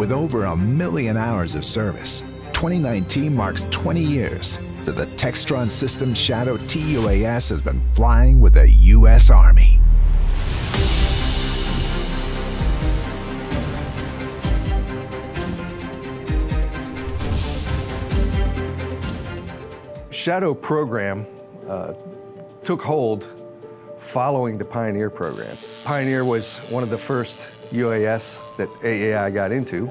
With over 1 million hours of service, 2019 marks 20 years that the Textron Systems Shadow TUAS has been flying with the U.S. Army. Shadow program took hold following the Pioneer program. Pioneer was one of the first UAS that AAI got into,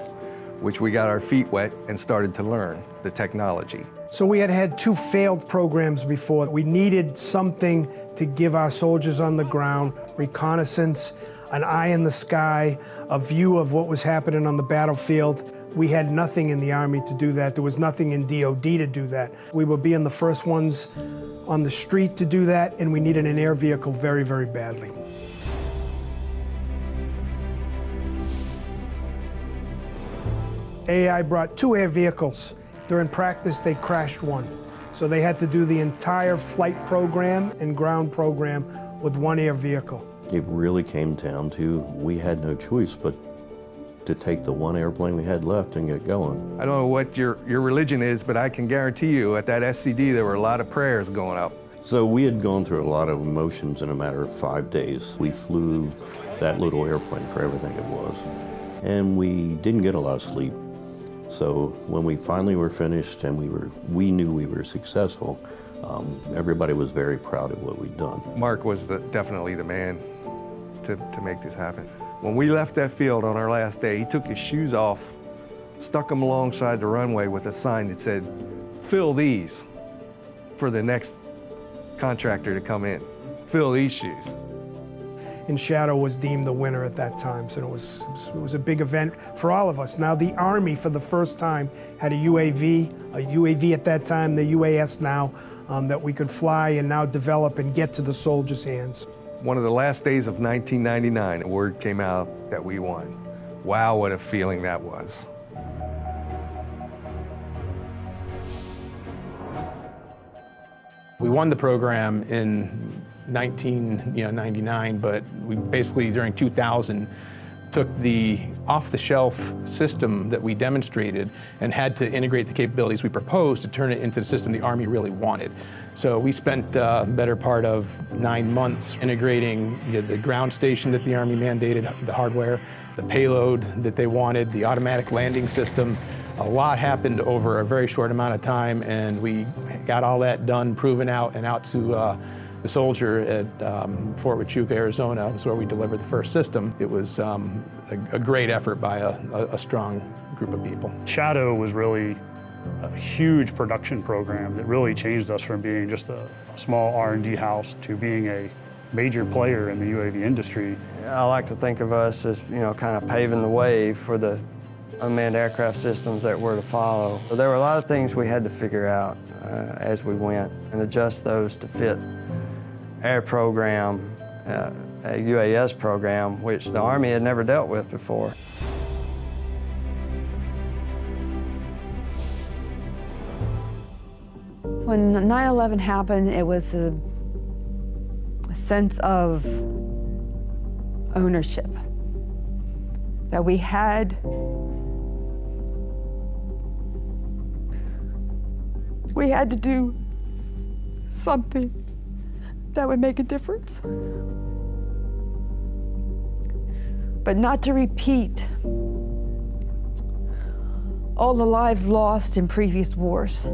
which we got our feet wet and started to learn the technology. So we had had 2 failed programs before. We needed something to give our soldiers on the ground reconnaissance, an eye in the sky, a view of what was happening on the battlefield. We had nothing in the Army to do that. There was nothing in DOD to do that. We were being the first ones on the street to do that, and we needed an air vehicle very, very badly. AI brought 2 air vehicles. During practice, they crashed one. So they had to do the entire flight program and ground program with 1 air vehicle. It really came down to, we had no choice but to take the 1 airplane we had left and get going. I don't know what your religion is, but I can guarantee you at that SCD there were a lot of prayers going up. So we had gone through a lot of emotions in a matter of 5 days. We flew that little airplane for everything it was. And we didn't get a lot of sleep. So when we finally were finished and we knew we were successful, everybody was very proud of what we'd done. Mark was definitely the man to make this happen. When we left that field on our last day, he took his shoes off, stuck them alongside the runway with a sign that said, "Fill these for the next contractor to come in. Fill these shoes." And Shadow was deemed the winner at that time, so it was a big event for all of us. Now the Army, for the first time, had a UAV at that time, the UAS now, that we could fly and now develop and get to the soldiers' hands. One of the last days of 1999, word came out that we won. Wow, what a feeling that was. We won the program in 1999, but we basically, during 2000, took the off-the-shelf system that we demonstrated and had to integrate the capabilities we proposed to turn it into the system the Army really wanted. So we spent a better part of 9 months integrating the ground station that the Army mandated, the hardware, the payload that they wanted, the automatic landing system. A lot happened over a very short amount of time, and we got all that done, proven out, and out to the soldier at Fort Huachuca, Arizona, was where we delivered the first system. It was a great effort by a strong group of people. Shadow was really a huge production program that really changed us from being just a small R&D house to being a major player in the UAV industry. I like to think of us as, kind of paving the way for the unmanned aircraft systems that were to follow. So there were a lot of things we had to figure out as we went and adjust those to fit air program, a UAS program, which the Army had never dealt with before. When 9/11 happened, it was a sense of ownership that we had. We had to do something that would make a difference, but not to repeat all the lives lost in previous wars.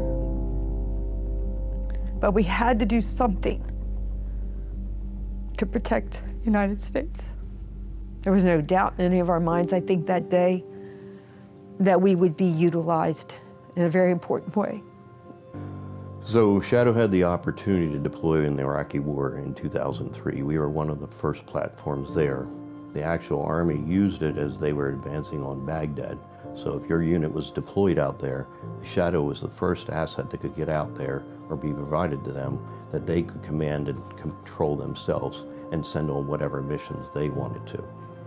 But we had to do something to protect the United States. There was no doubt in any of our minds, I think, that day, that we would be utilized in a very important way. So Shadow had the opportunity to deploy in the Iraqi War in 2003. We were one of the first platforms there. The actual Army used it as they were advancing on Baghdad. So if your unit was deployed out there, the Shadow was the first asset that could get out there or be provided to them that they could command and control themselves and send on whatever missions they wanted to.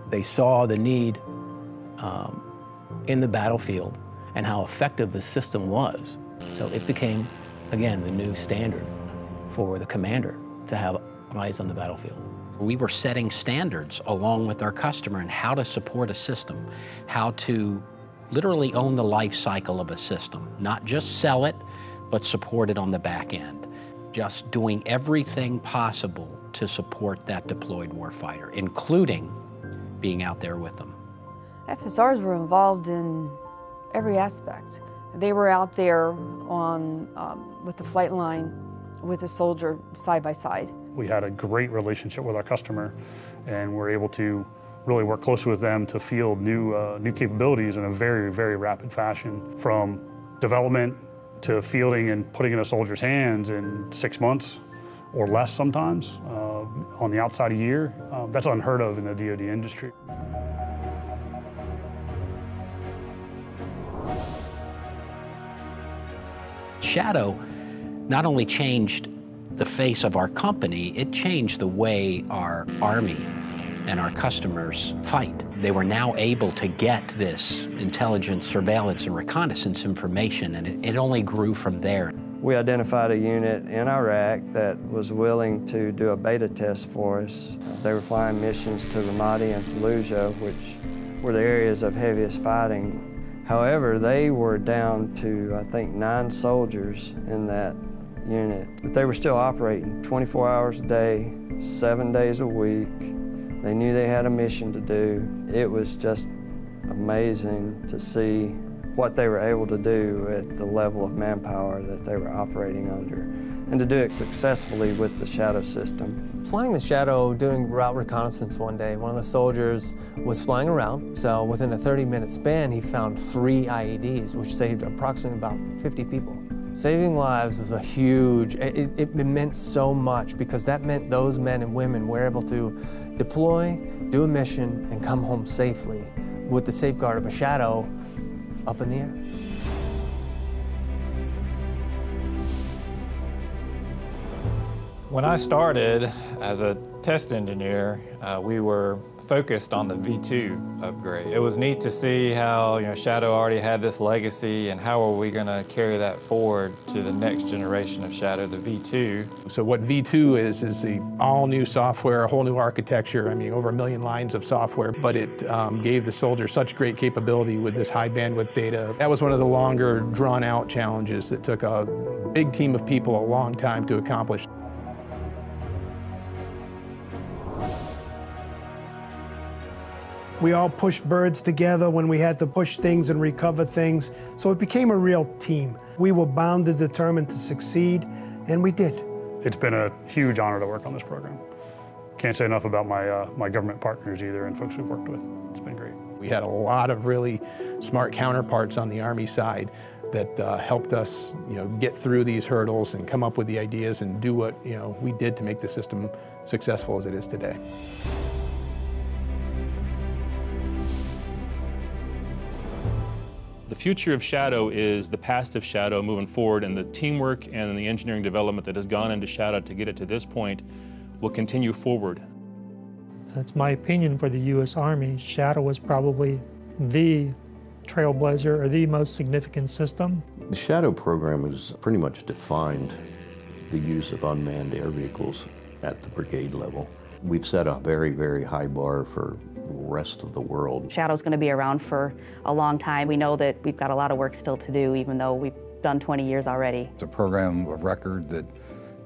They saw the need in the battlefield and how effective the system was. So it became, again, the new standard for the commander to have eyes on the battlefield. We were setting standards along with our customer in how to support a system, how to literally own the life cycle of a system, not just sell it, but support it on the back end. Just doing everything possible to support that deployed warfighter, including being out there with them. FSRs were involved in every aspect. They were out there on, with the flight line, with a soldier side by side. We had a great relationship with our customer, and we're able to really work closely with them to field new capabilities in a very, very rapid fashion, from development to fielding and putting in a soldier's hands in 6 months or less sometimes, on the outside a year. That's unheard of in the DoD industry. Shadow not only changed the face of our company, it changed the way our Army and our customers fight. They were now able to get this intelligence, surveillance, and reconnaissance information, and it only grew from there. We identified a unit in Iraq that was willing to do a beta test for us. They were flying missions to Ramadi and Fallujah, which were the areas of heaviest fighting. However, they were down to, I think, 9 soldiers in that unit. But they were still operating 24 hours a day, 7 days a week. They knew they had a mission to do. It was just amazing to see what they were able to do at the level of manpower that they were operating under, and to do it successfully with the Shadow system. Flying the Shadow, doing route reconnaissance one day, one of the soldiers was flying around, so within a 30-minute span, he found 3 IEDs, which saved approximately about 50 people. Saving lives was a huge, it meant so much, because that meant those men and women were able to deploy, do a mission, and come home safely with the safeguard of a Shadow up in the air. When I started as a test engineer, we were focused on the V2 upgrade. It was neat to see how Shadow already had this legacy, and how are we going to carry that forward to the next generation of Shadow, the V2. So what V2 is the all new software, a whole new architecture. I mean, over 1 million lines of software, but it gave the soldier such great capability with this high bandwidth data. That was one of the longer, drawn out challenges that took a big team of people a long time to accomplish. We all pushed birds together when we had to push things and recover things, so it became a real team. We were bound and determined to succeed, and we did. It's been a huge honor to work on this program. Can't say enough about my government partners either, and folks we've worked with. It's been great. We had a lot of really smart counterparts on the Army side that helped us, get through these hurdles and come up with the ideas and do what, we did to make the system successful as it is today. The future of Shadow is the past of Shadow moving forward, and the teamwork and the engineering development that has gone into Shadow to get it to this point will continue forward. So that's my opinion for the U.S. Army. Shadow was probably the trailblazer or the most significant system. The Shadow program has pretty much defined the use of unmanned air vehicles at the brigade level. We've set a very, very high bar for the rest of the world. Shadow's going to be around for a long time. We know that we've got a lot of work still to do, even though we've done 20 years already. It's a program of record that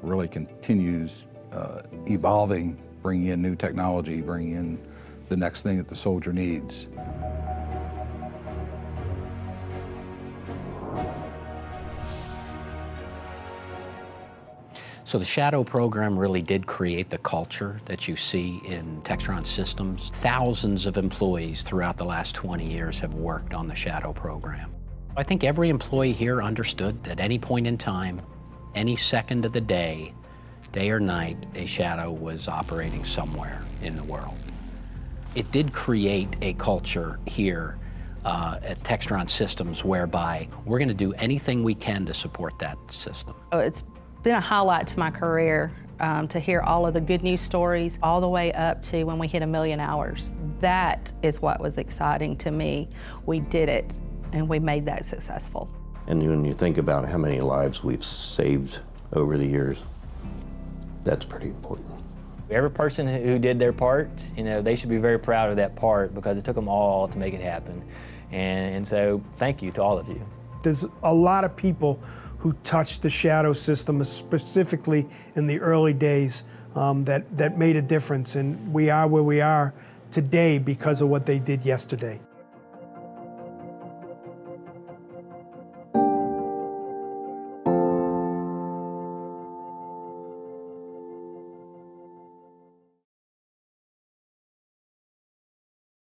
really continues evolving, bringing in new technology, bringing in the next thing that the soldier needs. So the Shadow program really did create the culture that you see in Textron Systems. Thousands of employees throughout the last 20 years have worked on the Shadow program. I think every employee here understood that at any point in time, any second of the day or night, a Shadow was operating somewhere in the world. It did create a culture here at Textron Systems whereby we're going to do anything we can to support that system. It's been a highlight to my career to hear all of the good news stories all the way up to when we hit 1 million hours. That is what was exciting to me. We did it, and we made that successful. And when you think about how many lives we've saved over the years, that's pretty important. Every person who did their part, they should be very proud of that part, because it took them all to make it happen. And so thank you to all of you. There's a lot of people who touched the Shadow system, specifically in the early days, that made a difference. And we are where we are today because of what they did yesterday.